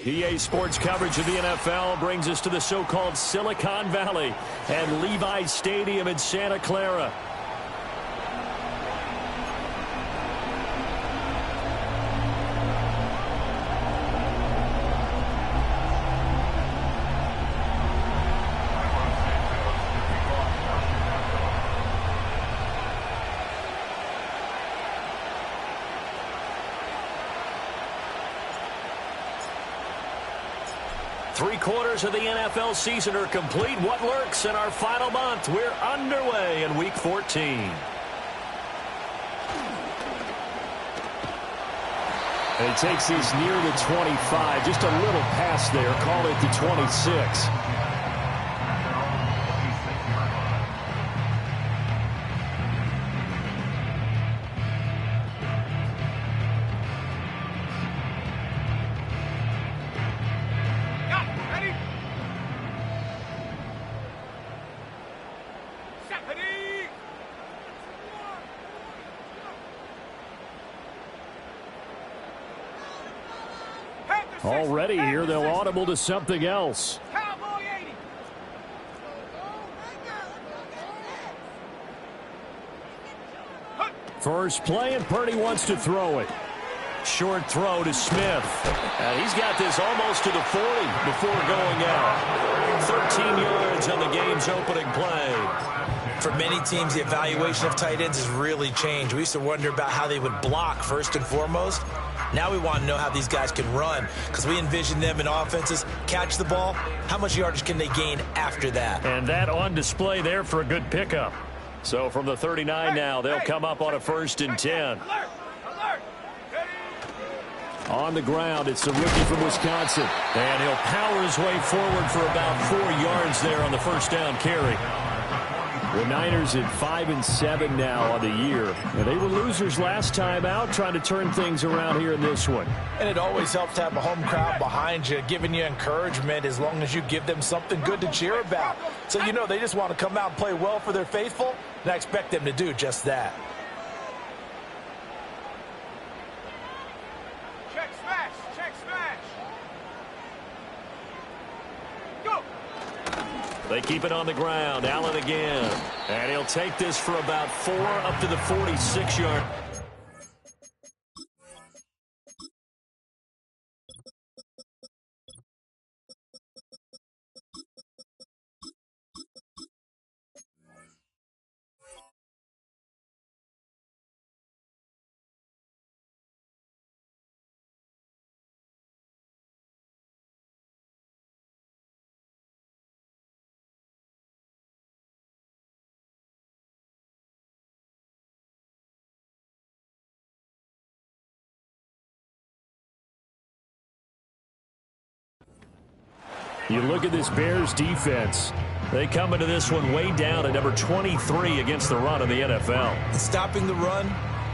EA Sports coverage of the NFL brings us to the so-called Silicon Valley and Levi's Stadium in Santa Clara. Three-quarters of the NFL season are complete. What lurks in our final month? We're underway in Week 14. And he takes this near the 25. Just a little pass there. Call it the 26. Already here, they'll audible to something else. First play, and Purdy wants to throw it. Short throw to Smith. And he's got this almost to the 40 before going out. 13 yards on the game's opening play. For many teams, the evaluation of tight ends has really changed. We used to wonder about how they would block first and foremost. Now we want to know how these guys can run, because we envision them in offenses catch the ball. How much yardage can they gain after that? And that on display there for a good pickup. So from the 39 now, they'll come up on a 1st and 10. On the ground, it's the rookie from Wisconsin. And he'll power his way forward for about 4 yards there on the first down carry. The Niners at 5-7 now on the year. And they were losers last time out, trying to turn things around here in this one. And it always helps to have a home crowd behind you, giving you encouragement as long as you give them something good to cheer about. So you know they just want to come out and play well for their faithful, and I expect them to do just that. Check smash! Check smash! Go! They keep it on the ground. Allen again. And he'll take this for about 4 up to the 46-yard. You look at this Bears defense. They come into this one way down at number 23 against the run in the NFL. And stopping the run,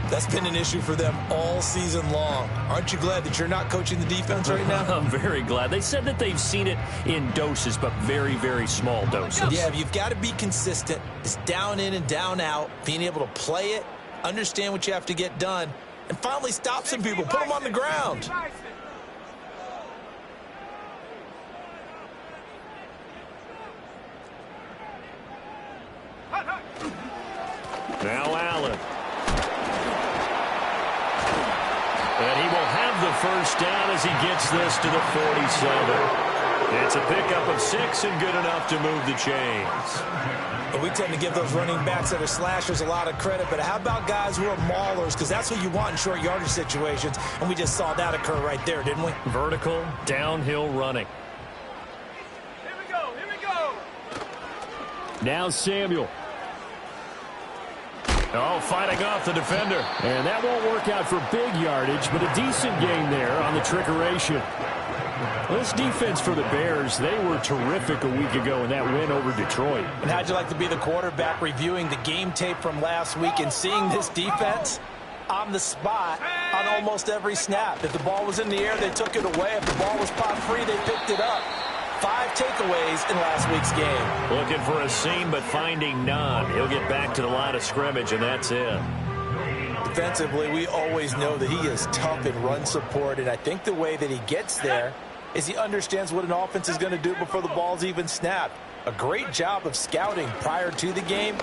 that's been an issue for them all season long. Aren't you glad that you're not coaching the defense right now? I'm very glad. They said that they've seen it in doses, but very, very small doses. Yeah, you've got to be consistent. It's down in and down out, being able to play it, understand what you have to get done, and finally stop some people, put them on the ground. Now Allen. And he will have the first down as he gets this to the 47. It's a pickup of 6 and good enough to move the chains. But we tend to give those running backs that are slashers a lot of credit, but how about guys who are maulers? Because that's what you want in short yardage situations, and we just saw that occur right there, didn't we? Vertical, downhill running. Here we go, here we go. Now Samuel. Oh, fighting off the defender. And that won't work out for big yardage, but a decent gain there on the trickeration. This defense for the Bears, they were terrific a week ago in that win over Detroit. And how'd you like to be the quarterback reviewing the game tape from last week and seeing this defense on the spot on almost every snap? If the ball was in the air, they took it away. If the ball was pop free, they picked it up. 5 takeaways in last week's game. Looking for a seam, but finding none. He'll get back to the line of scrimmage, and that's it. Defensively, we always know that he is tough in run support, and I think the way that he gets there is he understands what an offense is going to do before the ball's even snapped. A great job of scouting prior to the game,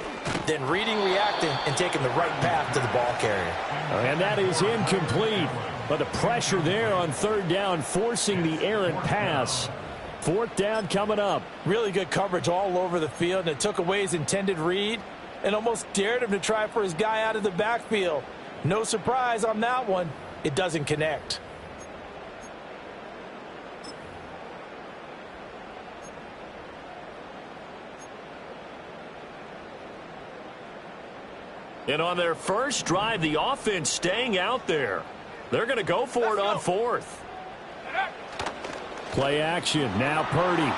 then reading, reacting, and taking the right path to the ball carrier. And that is incomplete. But the pressure there on third down, forcing the errant pass. Fourth down coming up. Really good coverage all over the field, and it took away his intended read and almost dared him to try for his guy out of the backfield. No surprise on that one. It doesn't connect. And on their first drive, the offense staying out there. They're going to go for it on fourth. Play action. Now Purdy.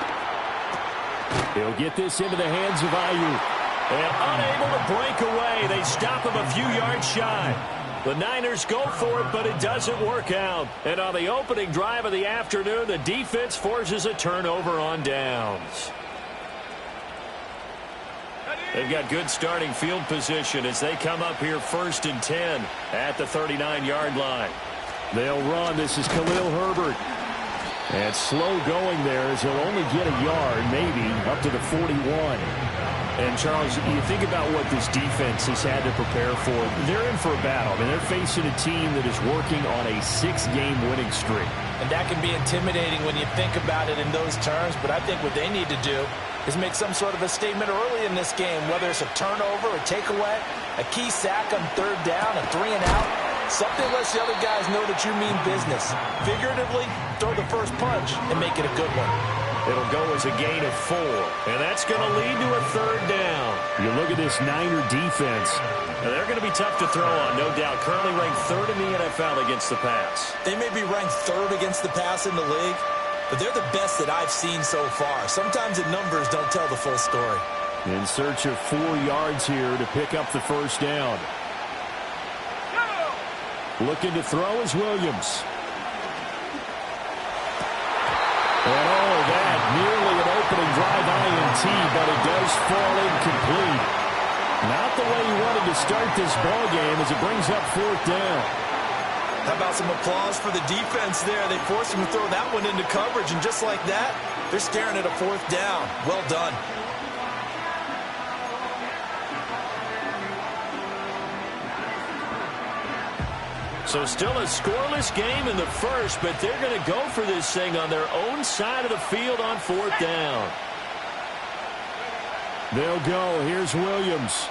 He'll get this into the hands of Ayuk. And unable to break away. They stop him a few yards shy. The Niners go for it, but it doesn't work out. And on the opening drive of the afternoon, the defense forces a turnover on downs. They've got good starting field position as they come up here 1st and 10 at the 39-yard line. They'll run. This is Khalil Herbert. And slow going there as he'll only get a yard, maybe, up to the 41. And, Charles, you think about what this defense has had to prepare for. They're in for a battle. I mean, they're facing a team that is working on a 6-game winning streak. And that can be intimidating when you think about it in those terms, but I think what they need to do is make some sort of a statement early in this game, whether it's a turnover, a takeaway, a key sack on third down, a 3-and-out. Something lets the other guys know that you mean business. Figuratively, throw the first punch and make it a good one. It'll go as a gain of 4, and that's going to lead to a third down. You look at this Niner defense. And they're going to be tough to throw on, no doubt. Currently ranked 3rd in the NFL against the pass. They may be ranked 3rd against the pass in the league, but they're the best that I've seen so far. Sometimes the numbers don't tell the full story. In search of 4 yards here to pick up the first down. Looking to throw is Williams. And all of that, nearly an opening drive INT, but it does fall incomplete. Not the way he wanted to start this ball game as it brings up 4th down. How about some applause for the defense there? They forced him to throw that one into coverage, and just like that, they're staring at a 4th down. Well done. So still a scoreless game in the first, but they're going to go for this thing on their own side of the field on 4th down. They'll go. Here's Williams.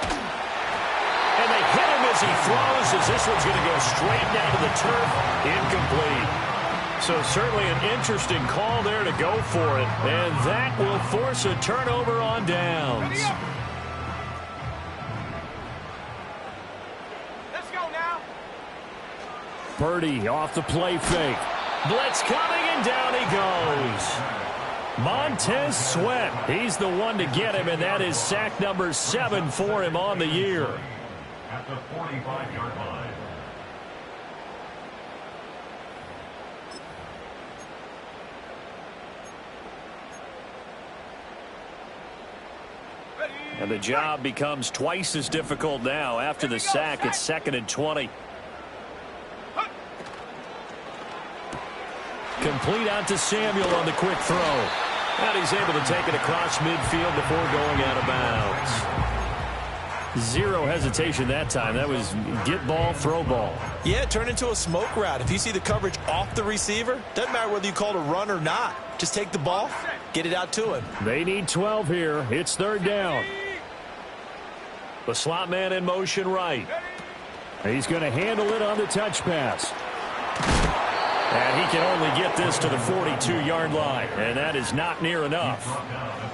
And they hit him as he throws, as this one's going to go straight down to the turf. Incomplete. So certainly an interesting call there to go for it. And that will force a turnover on downs. Let's go now. Purdy off the play fake. Blitz coming, and down he goes. Montez Sweat, he's the one to get him, and that is sack number 7 for him on the year. At the 45-yard line. And the job becomes twice as difficult now. After the sack, it's 2nd and 20. Complete out to Samuel on the quick throw. And he's able to take it across midfield before going out of bounds. Zero hesitation that time. That was get ball, throw ball. Yeah, turn into a smoke route. If you see the coverage off the receiver, doesn't matter whether you call it a run or not. Just take the ball, get it out to him. They need 12 here. It's 3rd down. The slot man in motion right. He's going to handle it on the touch pass. And he can only get this to the 42-yard line, and that is not near enough.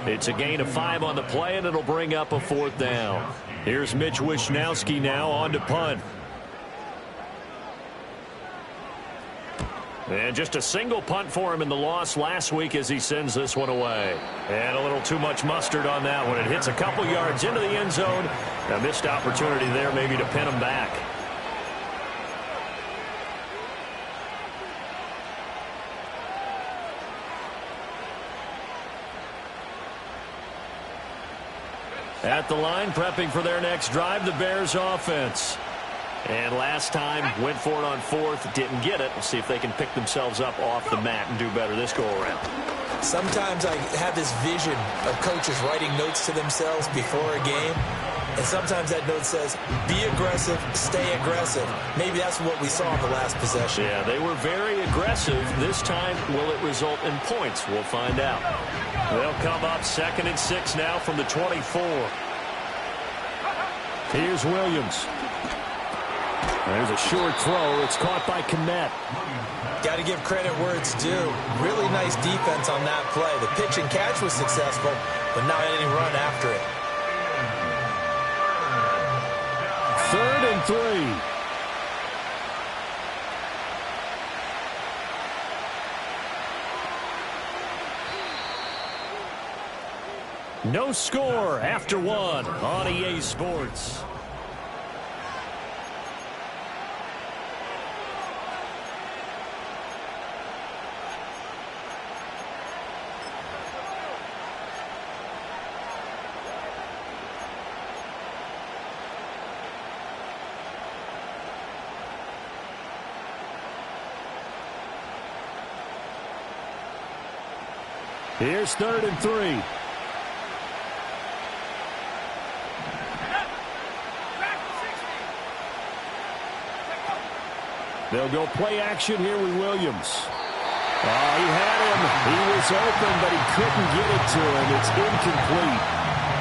It's a gain of 5 on the play, and it'll bring up a 4th down. Here's Mitch Wishnowski now on to punt. And just a single punt for him in the loss last week as he sends this one away. And a little too much mustard on that one. It hits a couple yards into the end zone. A missed opportunity there maybe to pin him back. At the line, prepping for their next drive, the Bears offense. And last time, went for it on fourth, didn't get it. We'll see if they can pick themselves up off the mat and do better this go-around. Sometimes I have this vision of coaches writing notes to themselves before a game. And sometimes that note says, be aggressive, stay aggressive. Maybe that's what we saw in the last possession. Yeah, they were very aggressive. This time, will it result in points? We'll find out. They'll come up 2nd and 6 now from the 24. Here's Williams. There's a short throw. It's caught by Kmet. Got to give credit where it's due. Really nice defense on that play. The pitch and catch was successful, but not any run after it. 3rd and 3. No score after 1 on EA Sports. Here's 3rd and 3. They'll go play action here with Williams. Oh, he had him. He was open, but he couldn't get it to him. It's incomplete.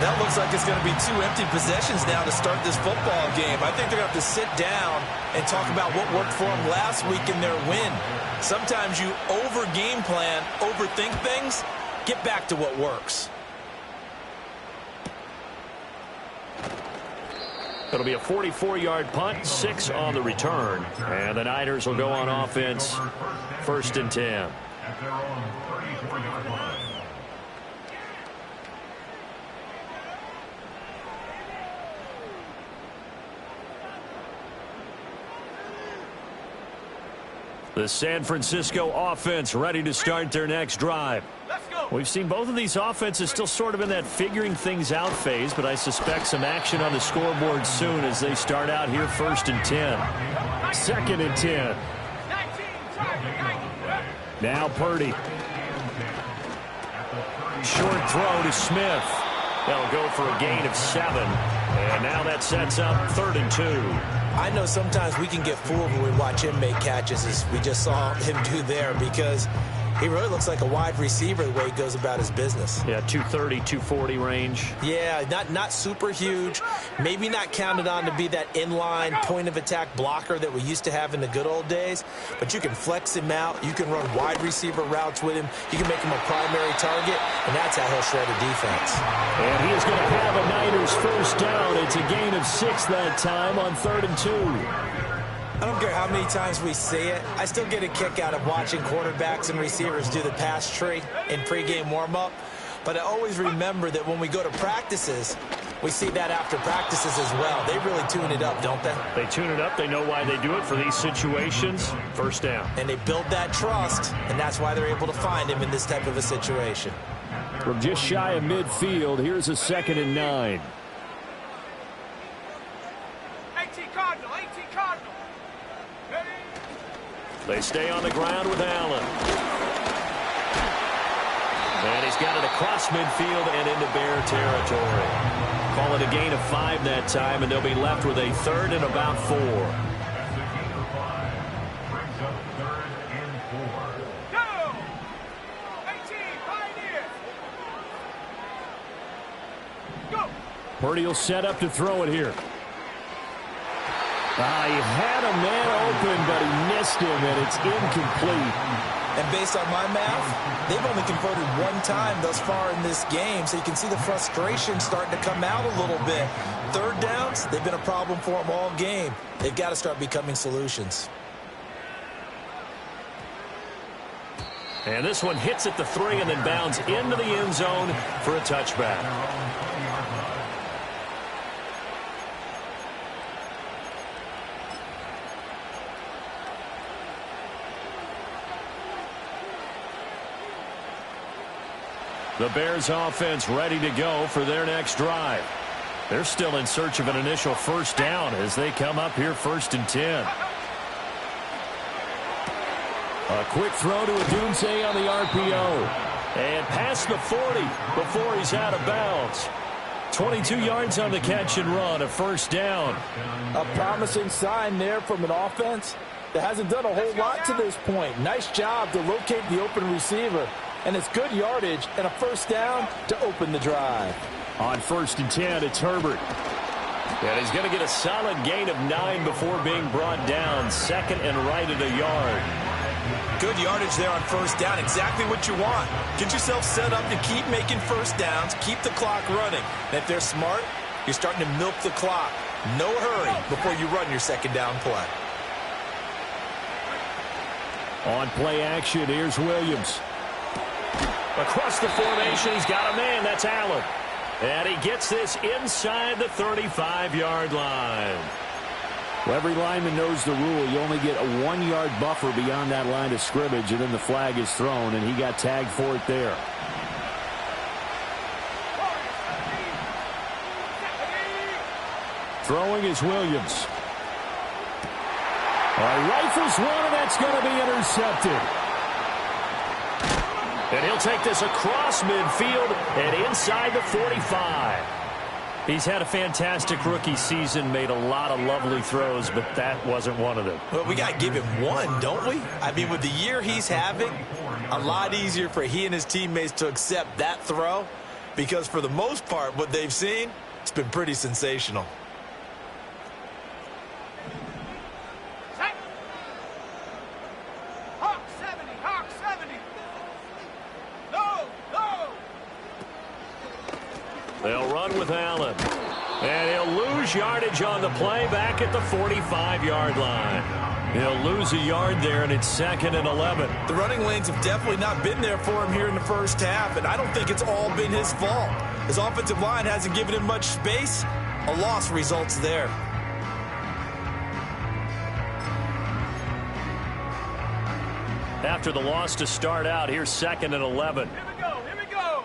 That looks like it's going to be 2 empty possessions now to start this football game. I think they're going to have to sit down and talk about what worked for them last week in their win. Sometimes you over-game plan, overthink things. Get back to what works. It'll be a 44-yard punt, 6 on the return. And the Niners will go on offense, 1st and 10. At their own 34-yard line. The San Francisco offense ready to start their next drive. Let's go. We've seen both of these offenses still sort of in that figuring things out phase, but I suspect some action on the scoreboard soon as they start out here 1st and 10. 2nd and 10. 19. Now Purdy. Short throw to Smith. They'll go for a gain of 7. And now that sets up 3rd and 2. I know sometimes we can get fooled when we watch him make catches, as we just saw him do there, because he really looks like a wide receiver the way he goes about his business. Yeah, 230, 240 range. Yeah, not super huge. Maybe not counted on to be that inline point-of-attack blocker that we used to have in the good old days. But you can flex him out. You can run wide receiver routes with him. You can make him a primary target, and that's how he'll shred a defense. And he is going to have a Niners 1st down. It's a gain of 6 that time on 3rd and 2. I don't care how many times we see it. I still get a kick out of watching quarterbacks and receivers do the pass tree in pregame warm-up. But I always remember that when we go to practices, we see that after practices as well. They really tune it up, don't they? They tune it up. They know why they do it for these situations. 1st down. And they build that trust, and that's why they're able to find him in this type of a situation. From just shy of midfield, here's a 2nd and 9. 18 Cardinal. Ready? They stay on the ground with Allen. And he's got it across midfield and into Bear territory. Call it a gain of 5 that time, and they'll be left with a 3rd and about 4. That's a gain of 5. Brings up 3rd and 4. Go! 18, Pioneers. Go! Purdy will set up to throw it here. He had a man open, but he missed him, and it's incomplete. And based on my math, they've only converted 1 time thus far in this game, so you can see the frustration starting to come out a little bit. 3rd downs, they've been a problem for them all game. They've got to start becoming solutions. And this one hits at the 3 and then bounds into the end zone for a touchback. The Bears offense ready to go for their next drive. They're still in search of an initial first down as they come up here 1st and 10. A quick throw to Odunze on the RPO. And past the 40 before he's out of bounds. 22 yards on the catch and run, a first down. A promising sign there from an offense that hasn't done a whole lot to this point. Nice job to locate the open receiver. And it's good yardage and a first down to open the drive. On 1st and 10, it's Herbert. And he's going to get a solid gain of 9 before being brought down. 2nd and right at a yard. Good yardage there on first down. Exactly what you want. Get yourself set up to keep making first downs. Keep the clock running. And if they're smart, you're starting to milk the clock. No hurry before you run your 2nd down play. On play action, here's Williams. Across the formation, he's got a man. That's Allen. And he gets this inside the 35-yard line. Well, every lineman knows the rule. You only get a 1-yard buffer beyond that line of scrimmage, and then the flag is thrown, and he got tagged for it there. Throwing is Williams. Rifles one, and that's going to be intercepted. And he'll take this across midfield and inside the 45. He's had a fantastic rookie season, made a lot of lovely throws, but that wasn't one of them. Well, we got to give him one, don't we? I mean, with the year he's having, a lot easier for he and his teammates to accept that throw because for the most part, what they've seen, it's been pretty sensational. They'll run with Allen. And he'll lose yardage on the play back at the 45-yard line. He'll lose a yard there, and it's 2nd and 11. The running lanes have definitely not been there for him here in the first half, and I don't think it's all been his fault. His offensive line hasn't given him much space. A loss results there. After the loss to start out, here's 2nd and 11. Here we go. Here we go.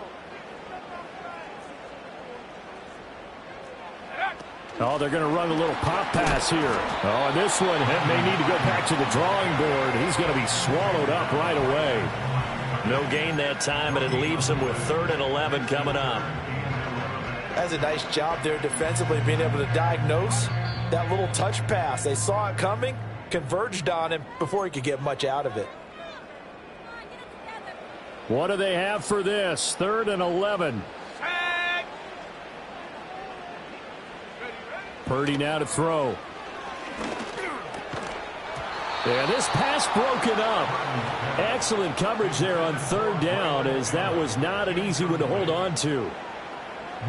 Oh, they're going to run a little pop pass here. Oh, and this one may need to go back to the drawing board. He's going to be swallowed up right away. No gain that time, and it leaves him with 3rd and 11 coming up. That's a nice job there defensively, being able to diagnose that little touch pass. They saw it coming, converged on him before he could get much out of it. What do they have for this? 3rd and 11. Purdy now to throw. And this pass broken up. Excellent coverage there on 3rd down, as that was not an easy one to hold on to.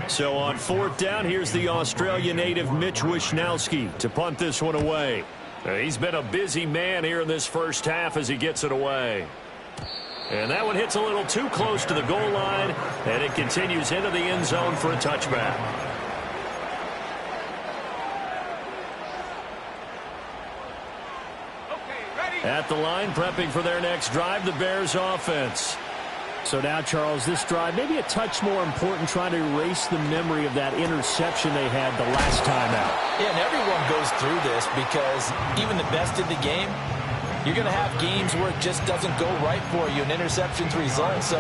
So on 4th down, here's the Australia native Mitch Wishnowsky to punt this one away. He's been a busy man here in this first half as he gets it away. And that one hits a little too close to the goal line, and it continues into the end zone for a touchback. At the line, prepping for their next drive, the Bears offense. So now, Charles, this drive maybe a touch more important, trying to erase the memory of that interception they had the last time out. Yeah, and everyone goes through this because even the best in the game, you're going to have games where it just doesn't go right for you and interceptions result. So,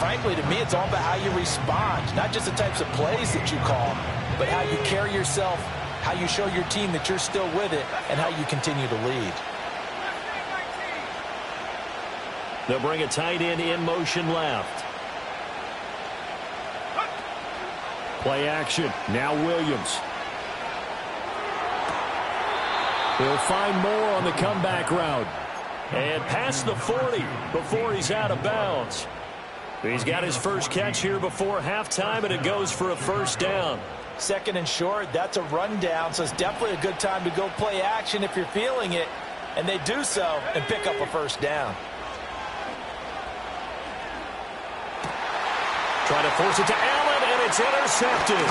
frankly, to me, it's all about how you respond, not just the types of plays that you call, but how you carry yourself, how you show your team that you're still with it, and how you continue to lead. They'll bring a tight end in motion left. Play action. Now Williams. He'll find more on the comeback route. And past the 40 before he's out of bounds. He's got his first catch here before halftime, and it goes for a first down. 2nd and short, that's a rundown, so it's definitely a good time to go play action if you're feeling it. And they do so and pick up a first down. Try to force it to Allen, and it's intercepted.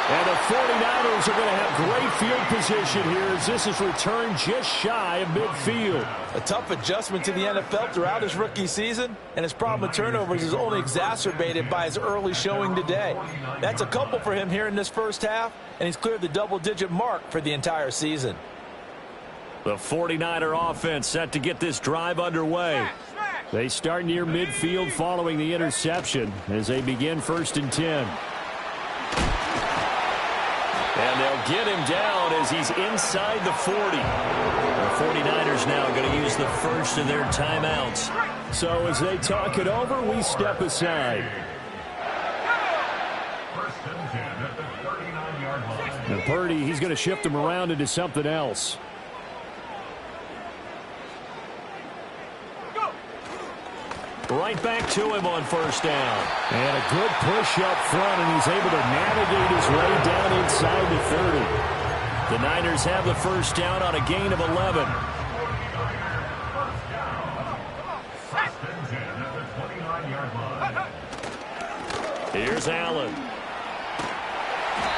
And the 49ers are going to have great field position here as this is returned just shy of midfield. A tough adjustment to the NFL throughout his rookie season, and his problem with turnovers is only exacerbated by his early showing today. That's a couple for him here in this first half, and he's cleared the double-digit mark for the entire season. The 49er offense set to get this drive underway. They start near midfield following the interception as they begin 1st and 10. And they'll get him down as he's inside the 40. The 49ers now going to use the first of their timeouts. So as they talk it over, we step aside. 1st and 10 at the 39-yard line. And Purdy, he's going to shift him around into something else. Right back to him on 1st down. And a good push up front, and he's able to navigate his way down inside the 30. The Niners have the 1st down on a gain of 11. 1st and 10 at the 29-yard line. Here's Allen.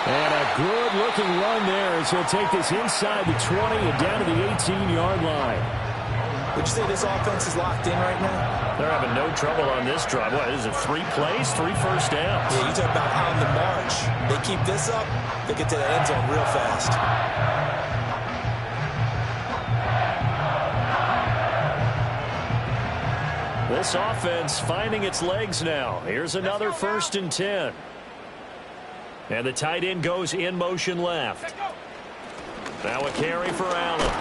And a good-looking run there as he'll take this inside the 20 and down to the 18-yard line. Would you say this offense is locked in right now? They're having no trouble on this drive. What is it, 3 plays, 3 first downs? Yeah, you talk about on the march. They keep this up, they get to the end zone real fast. This offense finding its legs now. Here's another 1st and 10. And the tight end goes in motion left. Now a carry for Allen.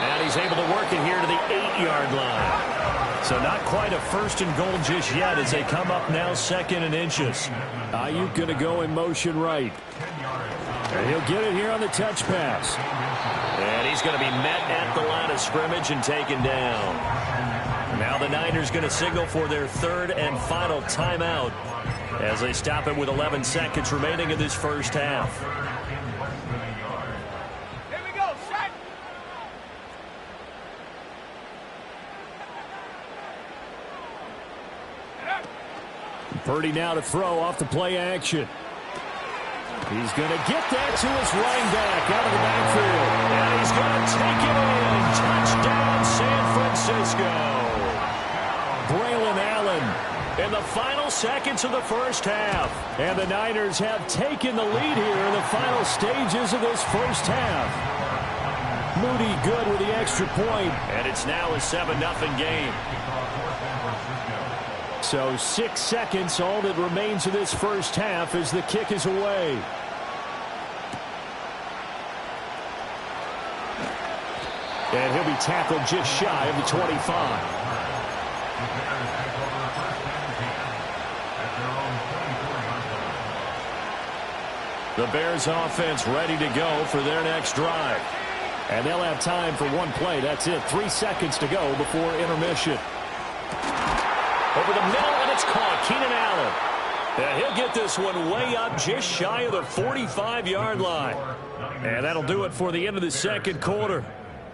And he's able to work it here to the 8-yard line. So not quite a 1st and goal just yet as they come up now 2nd and inches. Ayuk going to go in motion right. And he'll get it here on the touch pass. And he's going to be met at the line of scrimmage and taken down. Now the Niners going to signal for their 3rd and final timeout as they stop it with 11 seconds remaining in this first half. Here we go, set. Purdy now to throw off the play action. He's going to get that to his running back out of the backfield. And he's going to take it in. Touchdown, San Francisco. Braylon Allen In the final seconds of the first half. And the Niners have taken the lead here in the final stages of this first half. Moody good with the extra point. And it's now a 7-0 game. So 6 seconds, all that remains of this first half as the kick is away. And he'll be tackled just shy of the 25. The Bears offense ready to go for their next drive. And they'll have time for one play. That's it. 3 seconds to go before intermission. Over the middle, and it's caught. Keenan Allen. And he'll get this one way up just shy of the 45-yard line. And that'll do it for the end of the second quarter.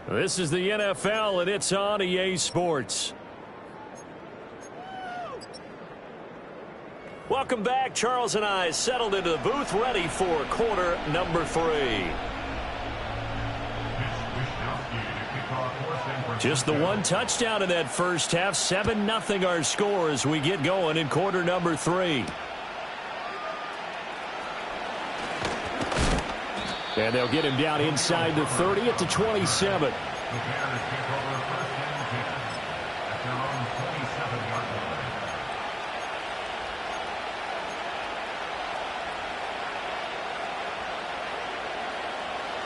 This is the NFL, and it's on EA Sports. Welcome back. Charles and I settled into the booth ready for quarter number 3. Just the one touchdown in that first half. 7-0 our score as we get going in quarter number 3. And they'll get him down inside the 30 at the 27.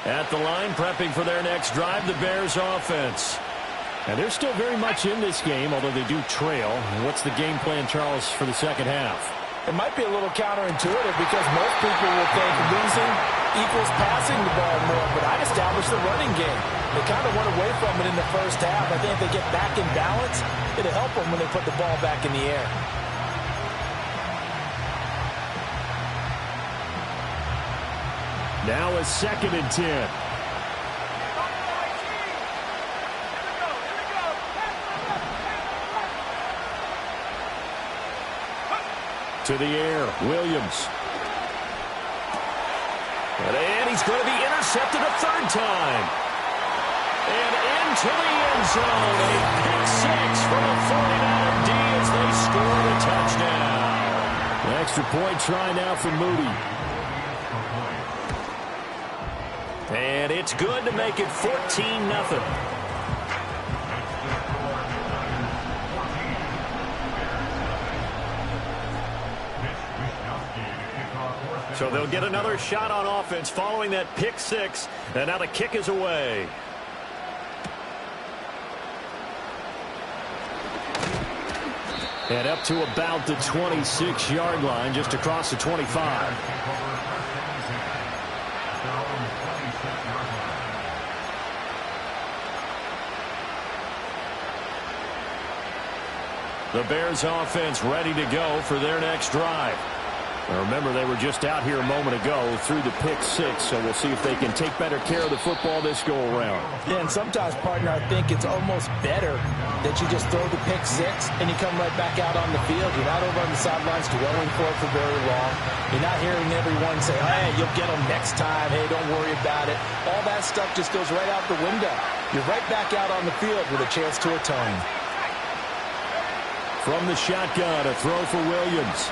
At the line, prepping for their next drive, the Bears offense. And they're still very much in this game, although they do trail. What's the game plan, Charles, for the second half? It might be a little counterintuitive because most people will think losing equals passing the ball more, but I'd establish the running game. They kind of went away from it in the first half. I think if they get back in balance, it'll help them when they put the ball back in the air. Now a 2nd and 10. To the air, Williams. And he's going to be intercepted a third time. And into the end zone. A pick six from a 49er D as they score a touchdown. An extra point try now for Moody. And it's good to make it 14-0. So they'll get another shot on offense following that pick six. And now the kick is away. And up to about the 26-yard line, just across the 25. The Bears offense ready to go for their next drive. Now remember, they were just out here a moment ago through the pick six, so we'll see if they can take better care of the football this go-around. Yeah, and sometimes, partner, I think it's almost better that you just throw the pick six and you come right back out on the field. You're not over on the sidelines dwelling for it for very long. You're not hearing everyone say, hey, you'll get them next time. Hey, don't worry about it. All that stuff just goes right out the window. You're right back out on the field with a chance to atone. From the shotgun, a throw for Williams.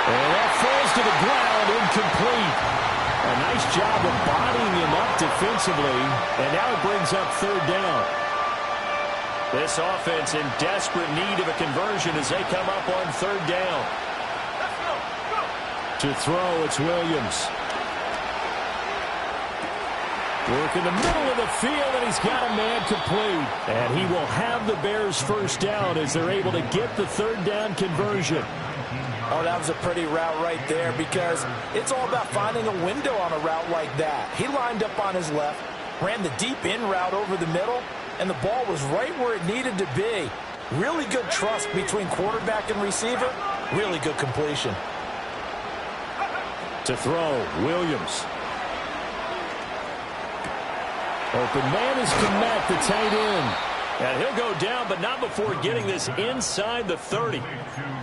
And that falls to the ground, incomplete. A nice job of bodying him up defensively, and now it brings up third down. This offense in desperate need of a conversion as they come up on third down. To throw, it's Williams. Work in the middle of the field, and he's got a man complete. And he will have the Bears first down as they're able to get the third down conversion. Oh, that was a pretty route right there because it's all about finding a window on a route like that. He lined up on his left, ran the deep in route over the middle, and the ball was right where it needed to be. Really good trust between quarterback and receiver. Really good completion. To throw, Williams. Open man is Komet, the tight end. And he'll go down, but not before getting this inside the 30.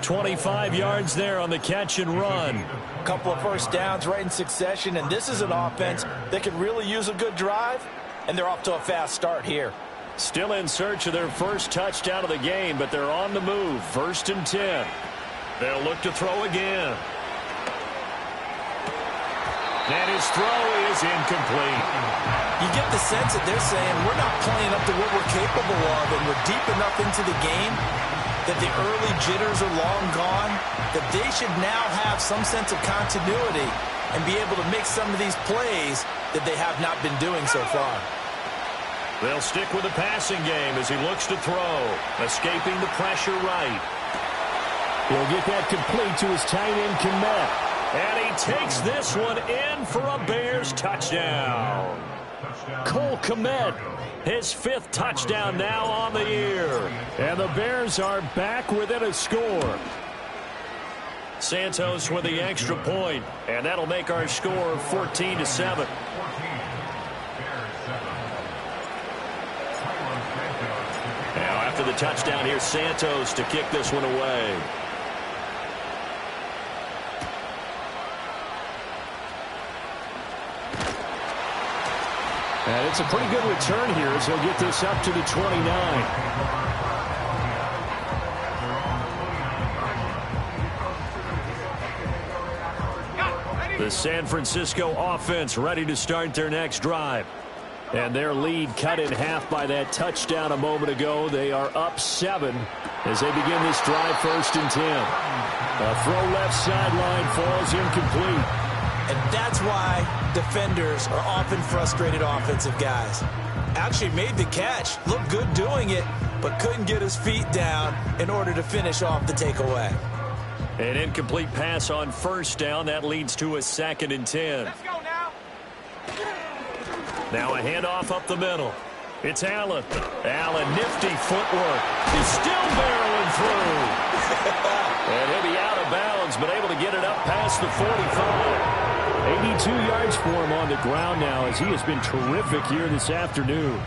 25 yards there on the catch and run. A couple of first downs right in succession, and this is an offense that could really use a good drive, and they're off to a fast start here. Still in search of their first touchdown of the game, but they're on the move. 1st and 10. They'll look to throw again. And his throw is incomplete. You get the sense that they're saying we're not playing up to what we're capable of, and we're deep enough into the game that the early jitters are long gone, that they should now have some sense of continuity and be able to make some of these plays that they have not been doing so far. They'll stick with the passing game as he looks to throw, escaping the pressure right. He'll get that complete to his tight end, Komet. And he takes this one in for a Bears touchdown. Cole Komet, his 5th touchdown now on the year. And the Bears are back within a score. Santos with the extra point, and that'll make our score 14-7. Now after the touchdown, here's Santos to kick this one away. And it's a pretty good return here as he'll get this up to the 29. The San Francisco offense ready to start their next drive. And their lead cut in half by that touchdown a moment ago. They are up 7 as they begin this drive. 1st and 10. A throw left sideline falls incomplete. And that's why defenders are often frustrated offensive guys. Actually made the catch, looked good doing it, but couldn't get his feet down in order to finish off the takeaway. An incomplete pass on 1st down. That leads to a 2nd and 10. Let's go now. Now a handoff up the middle. It's Allen. Allen, nifty footwork. He's still barreling through. And he'll be out of bounds, but able to get it up past the 45. 82 yards for him on the ground now as he has been terrific here this afternoon.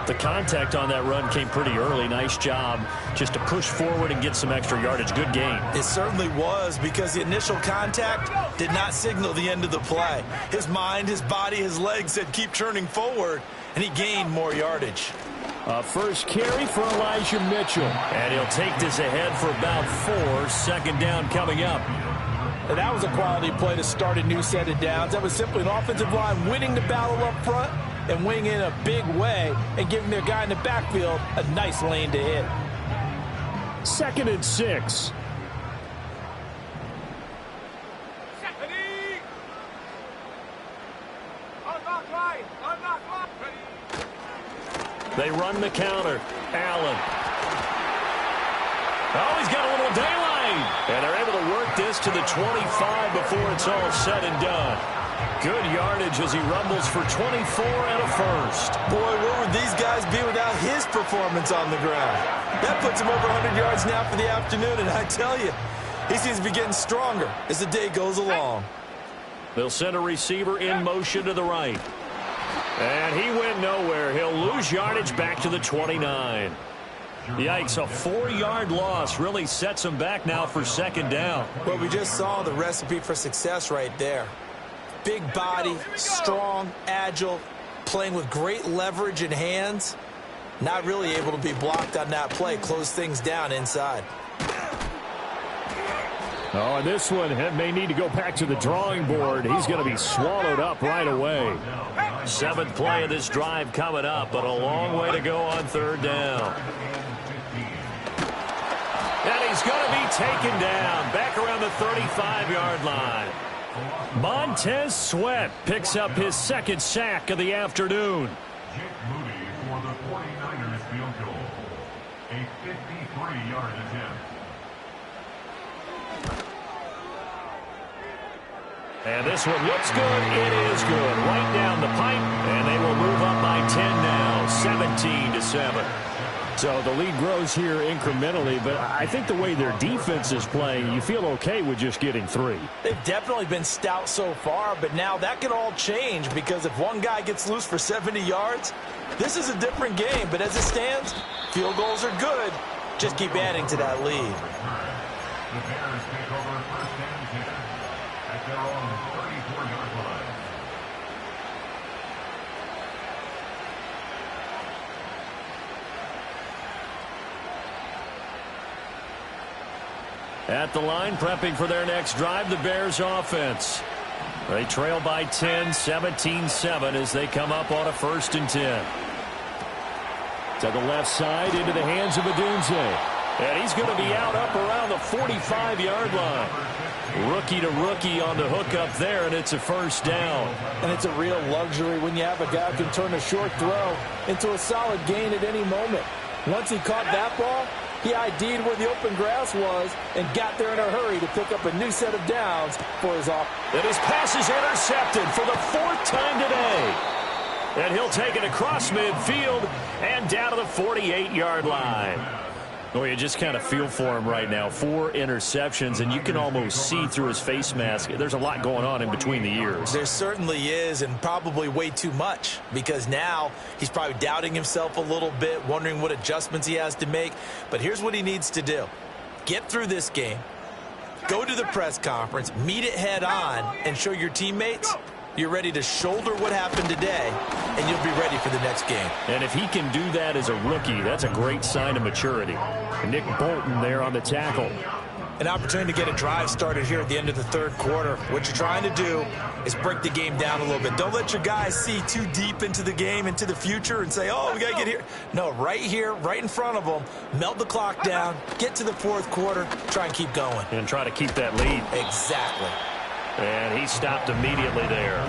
The contact on that run came pretty early. Nice job just to push forward and get some extra yardage. Good game. It certainly was, because the initial contact did not signal the end of the play. His mind, his body, his legs said keep turning forward, and he gained more yardage. First carry for Elijah Mitchell. And he'll take this ahead for about 4. Second down coming up. And that was a quality play to start a new set of downs. That was simply an offensive line winning the battle up front and winning in a big way and giving their guy in the backfield a nice lane to hit. 2nd and 6. They run the counter. Allen. Oh, he's got a little daylight. And they're able to work this to the 25 before it's all said and done. Good yardage as he rumbles for 24 and a first. Boy, where would these guys be without his performance on the ground? That puts him over 100 yards now for the afternoon, and I tell you, he seems to be getting stronger as the day goes along. They'll send a receiver in motion to the right. And he went nowhere. He'll lose yardage back to the 29. Yikes, a 4-yard loss really sets him back now for second down. Well, we just saw the recipe for success right there. Big body, strong, agile, playing with great leverage in hands. Not really able to be blocked on that play. Close things down inside. Oh, and this one may need to go back to the drawing board. He's going to be swallowed up right away. 7th play of this drive coming up, but a long way to go on 3rd down. And he's going to be taken down back around the 35-yard line. Montez Sweat picks up his 2nd sack of the afternoon. Jake Moody for the 49ers field goal. A 53-yard attempt. And this one looks good. It is good. Right down the pipe, and they will move up by 10 now, 17-7. So the lead grows here incrementally, but I think the way their defense is playing, you feel okay with just getting 3. They've definitely been stout so far, but now that can all change, because if one guy gets loose for 70 yards, this is a different game. But as it stands, field goals are good. Just keep adding to that lead. The Bears take over 1st and 10 at their own 34-yard line. At the line, prepping for their next drive, the Bears offense. They trail by 10, 17-7 as they come up on a 1st and 10. To the left side, into the hands of Adunze. And he's going to be out up around the 45-yard line. Rookie to rookie on the hook up there, and it's a 1st down. And it's a real luxury when you have a guy who can turn a short throw into a solid gain at any moment. Once he caught that ball, he ID'd where the open grass was and got there in a hurry to pick up a new set of downs for his offense. And his pass is intercepted for the 4th time today. And he'll take it across midfield and down to the 48-yard line. Well, you just kind of feel for him right now. 4 interceptions, and you can almost see through his face mask. There's a lot going on in between the ears. There certainly is, and probably way too much, because now he's probably doubting himself a little bit, wondering what adjustments he has to make. But here's what he needs to do. Get through this game, go to the press conference, meet it head on, and show your teammates you're ready to shoulder what happened today, and you'll be ready for the next game. And if he can do that as a rookie, that's a great sign of maturity. Nick Bolton there on the tackle. An opportunity to get a drive started here at the end of the 3rd quarter. What you're trying to do is break the game down a little bit. Don't let your guys see too deep into the game, into the future, and say, oh, we got to get here. No, right here, right in front of them, melt the clock down, get to the 4th quarter, try and keep going. And try to keep that lead. Exactly. And he stopped immediately there.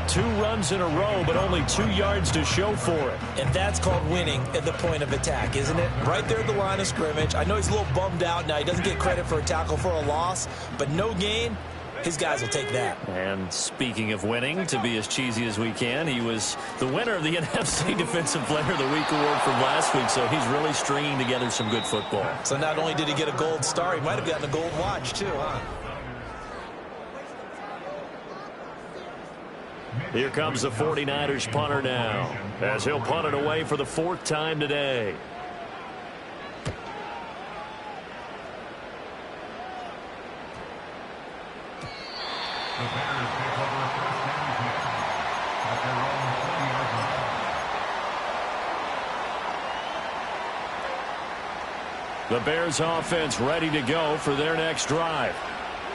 2 runs in a row, but only 2 yards to show for it. And that's called winning at the point of attack, isn't it? Right there at the line of scrimmage. I know he's a little bummed out now. He doesn't get credit for a tackle for a loss, but no gain, his guys will take that. And speaking of winning, to be as cheesy as we can, he was the winner of the NFC Defensive Player of the Week award from last week, so he's really stringing together some good football. So not only did he get a gold star, he might have gotten a gold watch too, huh? Mitch Here comes the 49ers punter now, as he'll punt it away for the 4th time today. The Bears take over first and 10 at their own 20-yard line. The Bears offense ready to go for their next drive.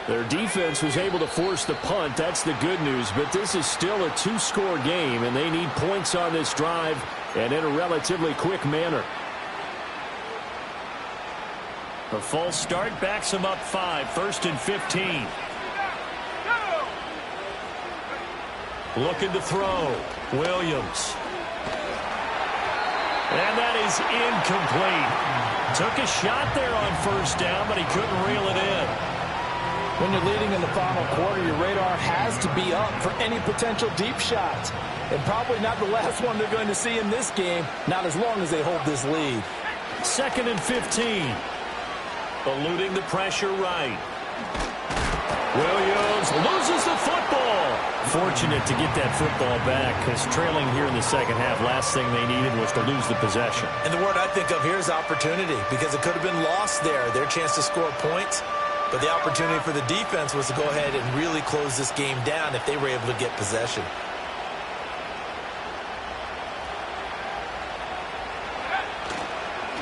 Their defense was able to force the punt. That's the good news. But this is still a 2-score game, and they need points on this drive and in a relatively quick manner. The false start backs them up 5, 1st and 15. Looking to throw. Williams. And that is incomplete. Took a shot there on 1st down, but he couldn't reel it in. When you're leading in the final quarter, your radar has to be up for any potential deep shots. And probably not the last one they're going to see in this game, not as long as they hold this lead. 2nd and 15. Eluding the pressure right. Williams loses the football. Fortunate to get that football back, because trailing here in the second half, last thing they needed was to lose the possession. And the word I think of here is opportunity, because it could have been lost there. Their chance to score points. But the opportunity for the defense was to go ahead and really close this game down if they were able to get possession.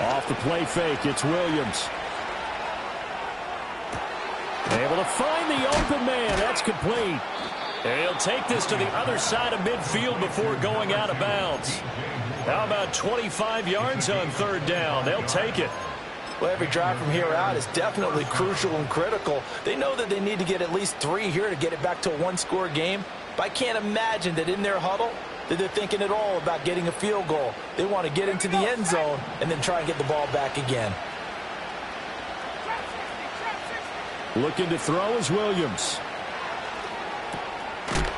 Off the play fake, it's Williams. Able to find the open man. That's complete. And he'll take this to the other side of midfield before going out of bounds. How about 25 yards on 3rd down? They'll take it. Well, every drive from here out is definitely crucial and critical. They know that they need to get at least 3 here to get it back to a 1-score game. But I can't imagine that in their huddle that they're thinking at all about getting a field goal. They want to get into the end zone and then try and get the ball back again. Looking to throw is Williams.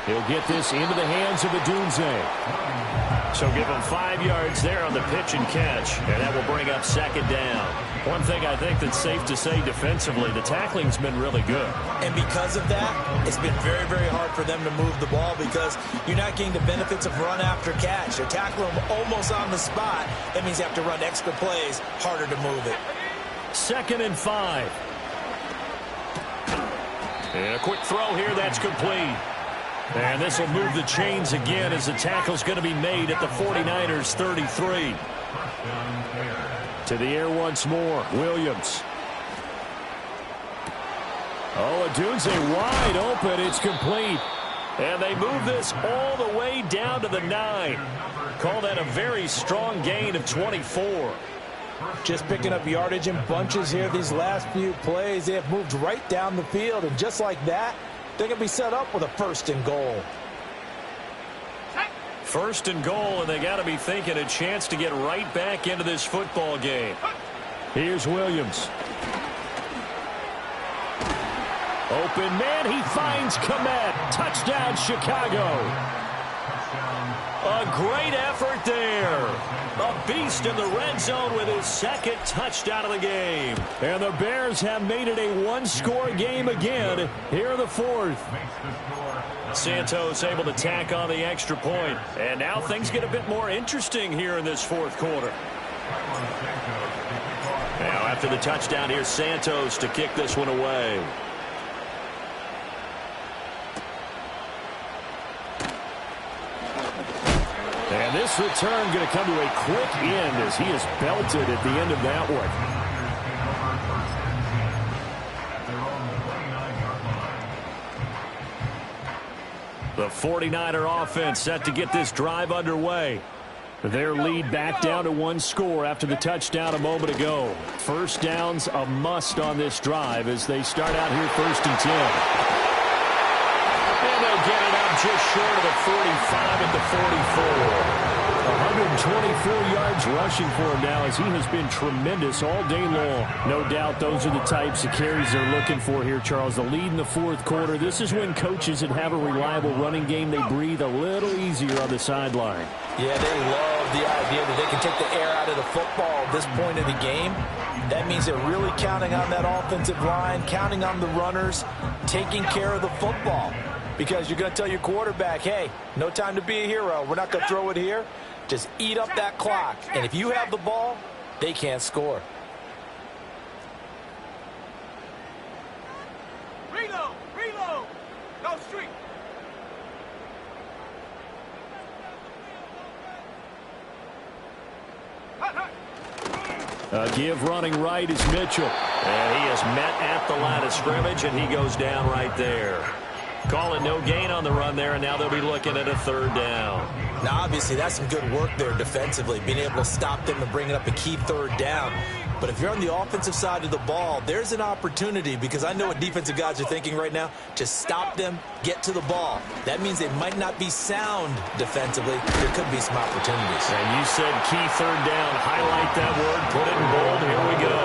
He'll get this into the hands of Adunze. So give him 5 yards there on the pitch and catch, and that will bring up 2nd down. One thing I think that's safe to say defensively, the tackling's been really good. And because of that, it's been very, very hard for them to move the ball because you're not getting the benefits of run after catch. They're tackling them almost on the spot. That means you have to run extra plays, harder to move it. 2nd and 5. And a quick throw here, that's complete. And this will move the chains again as the tackle's going to be made at the 49ers 33. To the air once more, Williams. Oh, Adunze wide open. It's complete. And they move this all the way down to the 9. Call that a very strong gain of 24. Just picking up yardage in bunches here these last few plays. They have moved right down the field, and just like that, they're going to be set up with a 1st and goal. 1st and goal, and they got to be thinking a chance to get right back into this football game. Here's Williams. Open man, he finds Komet. Touchdown, Chicago. A great effort there. A beast in the red zone with his 2nd touchdown of the game. And the Bears have made it a 1-score game again here in the 4th. Santos able to tack on the extra point. And now things get a bit more interesting here in this 4th quarter. Now after the touchdown, here's Santos to kick this one away. And this return going to come to a quick end as he is belted at the end of that one. The 49er offense set to get this drive underway. Their lead back down to 1 score after the touchdown a moment ago. 1st down's a must on this drive as they start out here 1st and 10. And they'll get it up just short of the 45 at the 44. 124 yards rushing for him now as he has been tremendous all day long. No doubt those are the types of carries they're looking for here, Charles. The lead in the 4th quarter. This is when coaches that have a reliable running game, they breathe a little easier on the sideline. Yeah, they love the idea that they can take the air out of the football at this point of the game. That means they're really counting on that offensive line, counting on the runners, taking care of the football. because you're going to tell your quarterback, hey, no time to be a hero. We're not going to throw it here. Just eat up that clock. And if you have the ball, they can't score. Reload! Reload! No street! Hut, hut. Give running right is Mitchell. And he is met at the line of scrimmage, and he goes down right there. Call it no gain on the run there, and now they'll be looking at a third down. Now, obviously, that's some good work there defensively, being able to stop them and bringing up a key third down. But if you're on the offensive side of the ball, there's an opportunity, because I know what defensive guys are thinking right now. Just stop them, get to the ball. That means they might not be sound defensively. There could be some opportunities. And you said key third down. Highlight that word, put it in bold. Here we go.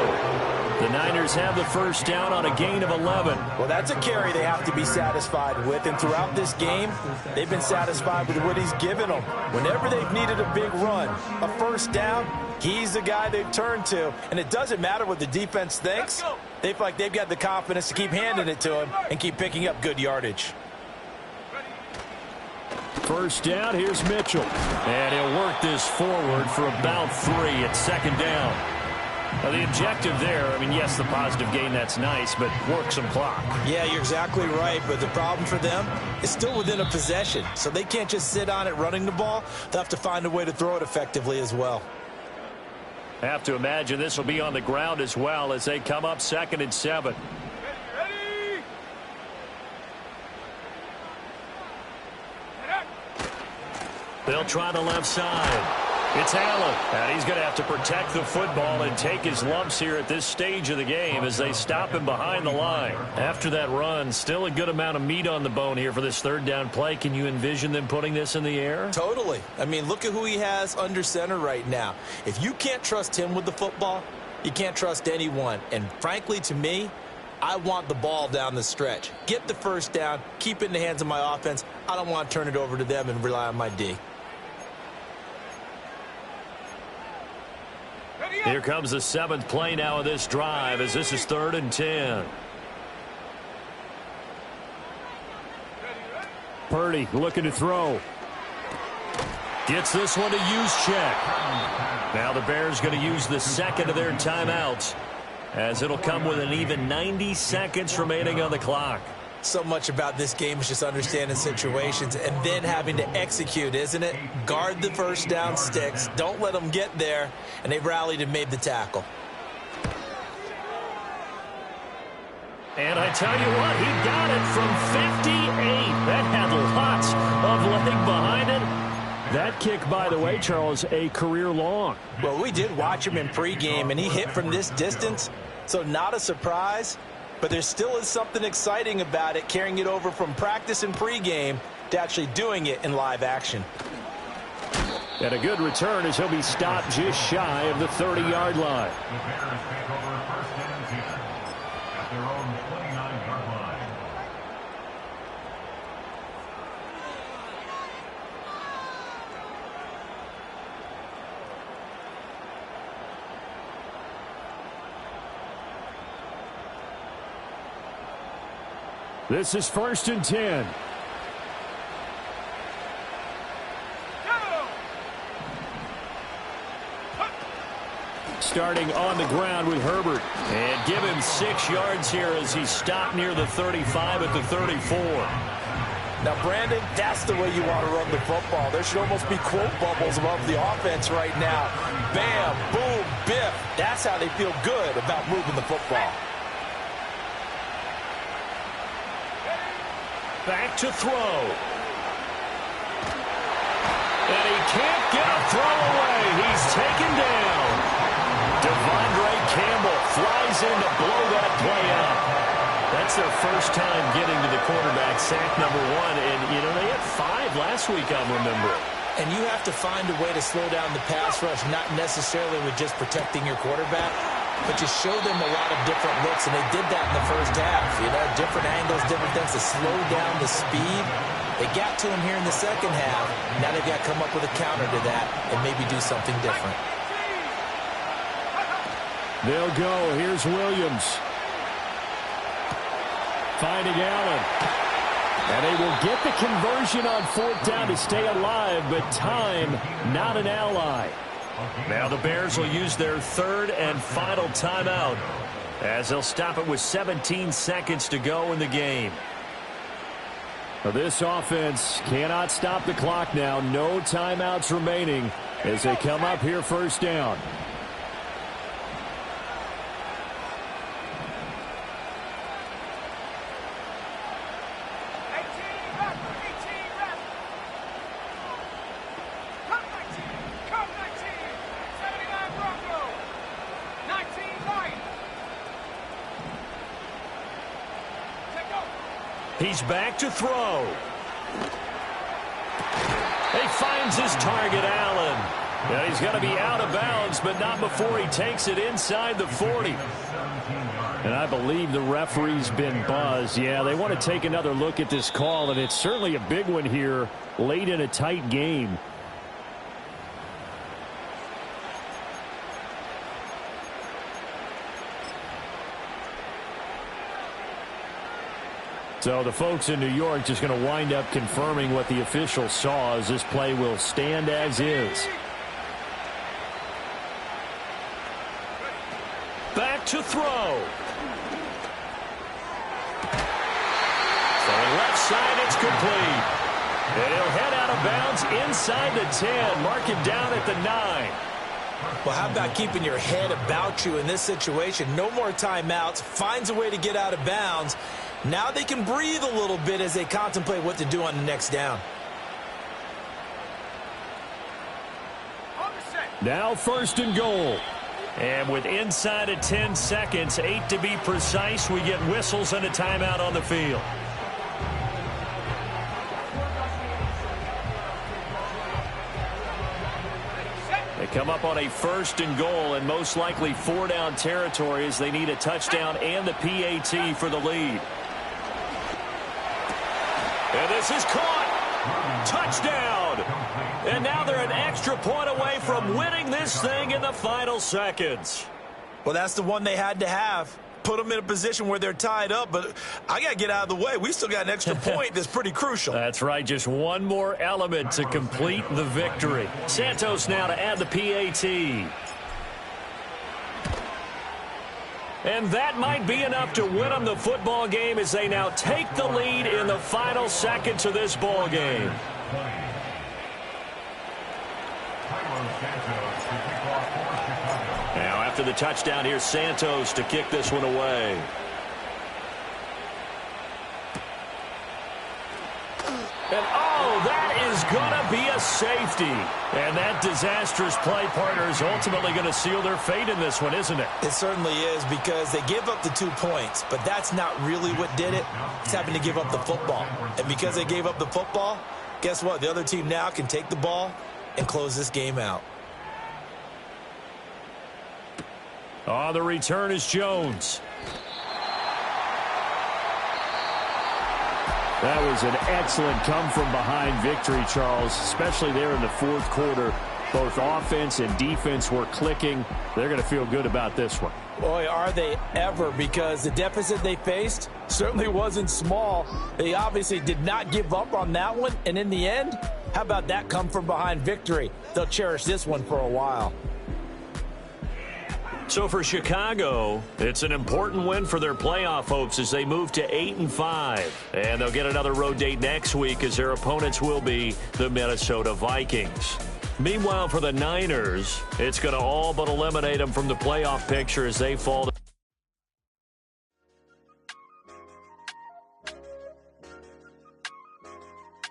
The Niners have the first down on a gain of 11. Well, that's a carry they have to be satisfied with. And throughout this game, they've been satisfied with what he's given them. Whenever they've needed a big run, a first down, he's the guy they've turned to. And it doesn't matter what the defense thinks. They feel like they've got the confidence to keep handing it to him and keep picking up good yardage. First down, here's Mitchell. And he'll work this forward for about 3 at second down. Now, the objective there, I mean, yes, the positive gain, that's nice, but work some clock. Yeah, you're exactly right, but the problem for them is still within a possession, so they can't just sit on it running the ball. They'll have to find a way to throw it effectively as well. Have to imagine this will be on the ground as well as they come up 2nd and 7. Ready? They'll try the left side. It's Allen, and he's going to have to protect the football and take his lumps here at this stage of the game as they stop him behind the line. After that run, still a good amount of meat on the bone here for this third down play. Can you envision them putting this in the air? Totally. I mean, look at who he has under center right now. If you can't trust him with the football, you can't trust anyone. And frankly, to me, I want the ball down the stretch. Get the first down, keep it in the hands of my offense. I don't want to turn it over to them and rely on my D. Here comes the 7th play now of this drive as this is 3rd and 10. Purdy looking to throw. Gets this one to use check. Now the Bears going to use the second of their timeouts as it'll come with an even 90 seconds remaining on the clock. So much about this game is just understanding situations and then having to execute, isn't it? Guard the first down sticks. Don't let them get there. And they rallied and made the tackle. And I tell you what, he got it from 58. That had lots of leg behind it. That kick, by the way, Charles, a career long. Well, we did watch him in pregame, and he hit from this distance, so not a surprise. But there still is something exciting about it, carrying it over from practice and pregame to actually doing it in live action. And a good return as he'll be stopped just shy of the 30-yard line. The Bears take over first and 10 at their own 29-yard line. This is 1st and 10. Starting on the ground with Herbert. And give him 6 yards here as he stopped near the 35 at the 34. Now, Brandon, that's the way you want to run the football. There should almost be quote bubbles above the offense right now. Bam, boom, biff. That's how they feel good about moving the football. Back to throw. And he can't get a throw away. He's taken down. Devondre Campbell flies in to blow that play up. That's their first time getting to the quarterback, sack number 1. And, you know, they had 5 last week, I'm remembering. And you have to find a way to slow down the pass rush, not necessarily with just protecting your quarterback, but just show them a lot of different looks, and they did that in the first half. You know, different angles, different things to slow down the speed. They got to him here in the second half. Now they've got to come up with a counter to that and maybe do something different. They'll go. Here's Williams. Finding Allen. And they will get the conversion on fourth down to stay alive, but time not an ally. Now the Bears will use their third and final timeout as they'll stop it with 17 seconds to go in the game. This offense cannot stop the clock now. No timeouts remaining as they come up here first down. He's back to throw. He finds his target, Allen. Yeah, he's going to be out of bounds, but not before he takes it inside the 40. And I believe the referee's been buzzed. Yeah, they want to take another look at this call, and it's certainly a big one here late in a tight game. So the folks in New York just going to wind up confirming what the official saw, as this play will stand as is. Back to throw. From left side, it's complete. And he'll head out of bounds inside the 10. Mark him down at the 9. Well, how about keeping your head about you in this situation? No more timeouts. Finds a way to get out of bounds. Now they can breathe a little bit as they contemplate what to do on the next down. Now first and goal. And with inside of 10 seconds, 8 to be precise, we get whistles and a timeout on the field. They come up on a first and goal, and most likely 4-down territory as they need a touchdown and the PAT for the lead. And this is caught. Touchdown. And now they're an extra point away from winning this thing in the final seconds. Well, that's the one they had to have. Put them in a position where they're tied up, but I got to get out of the way. We still got an extra point that's pretty crucial. That's right. Just one more element to complete the victory. Santos now to add the PAT. And that might be enough to win them the football game as they now take the lead in the final seconds of this ball game. Now after the touchdown, here's Santos to kick this one away. And oh, that is going to be a safety. And that disastrous play, partner, is ultimately going to seal their fate in this one, isn't it? It certainly is, because they give up the 2 points, but that's not really what did it. It's having to give up the football. And because they gave up the football, guess what? The other team now can take the ball and close this game out. On the return is Jones. That was an excellent come-from-behind victory, Charles, especially there in the fourth quarter. Both offense and defense were clicking. They're going to feel good about this one. Boy, are they ever, because the deficit they faced certainly wasn't small. They obviously did not give up on that one, and in the end, how about that come-from-behind victory? They'll cherish this one for a while. So for Chicago, it's an important win for their playoff hopes as they move to 8-5. And they'll get another road date next week as their opponents will be the Minnesota Vikings. Meanwhile, for the Niners, it's going to all but eliminate them from the playoff picture as they fall to